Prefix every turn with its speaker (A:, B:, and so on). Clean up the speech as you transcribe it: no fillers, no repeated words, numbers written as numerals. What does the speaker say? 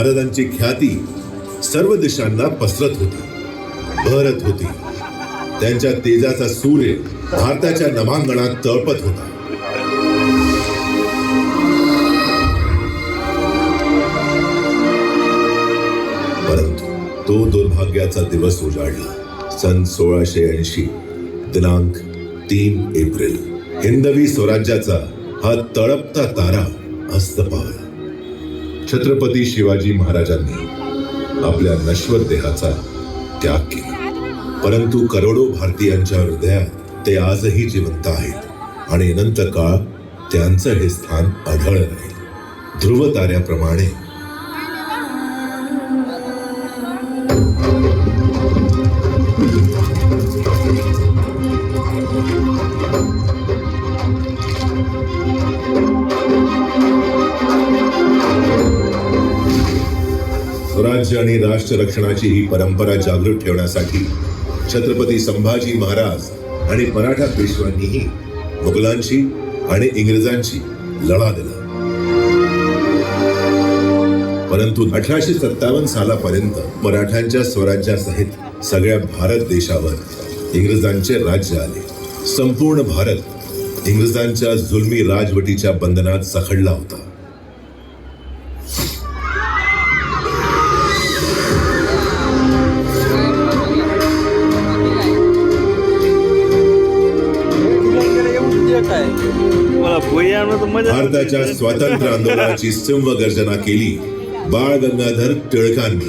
A: महाराजांची ख्याती सर्व दिशांना पसरत होती, बहरत होती. त्यांच्या तेजाचा सूर्य भारताच्या नभांगणात तळपत होता. परंतु तो दुर्भाग्याचा दिवस उजाडला. सन 1680 दिनांक 3 एप्रिल. हिंदवी स्वराज्याचा हा तळपता तारा अस्त पावला. छत्रपती शिवाजी महाराजांनी आपल्या नश्वर देहाचा त्याग केला, परंतु करोडो भारतीयांच्या हृदयात ते आजही जिवंत आहेत आणि अनंत काळ त्यांचं हे स्थान अढळ राहील. ध्रुव ताऱ्याप्रमाणे. स्वराज्य आणि राष्ट्र रक्षणाची ही परंपरा जागृत ठेवण्यासाठी छत्रपती संभाजी महाराज आणि मराठा पेशव्यांनीही मुघलांशी आणि इंग्रजांची लढा दिला. परंतु 1857 सालापर्यंत मराठ्यांच्या स्वराज्यासहित सगळ्या भारत देशावर इंग्रजांचे राज्य आले. संपूर्ण भारत इंग्रजांच्या जुलमी राजवटीच्या बंधनात सखडला होता. भारताच्या स्वातंत्र्य आंदोलनाची सिंह गर्जना केली बाळ गंगाधर टिळकांनी.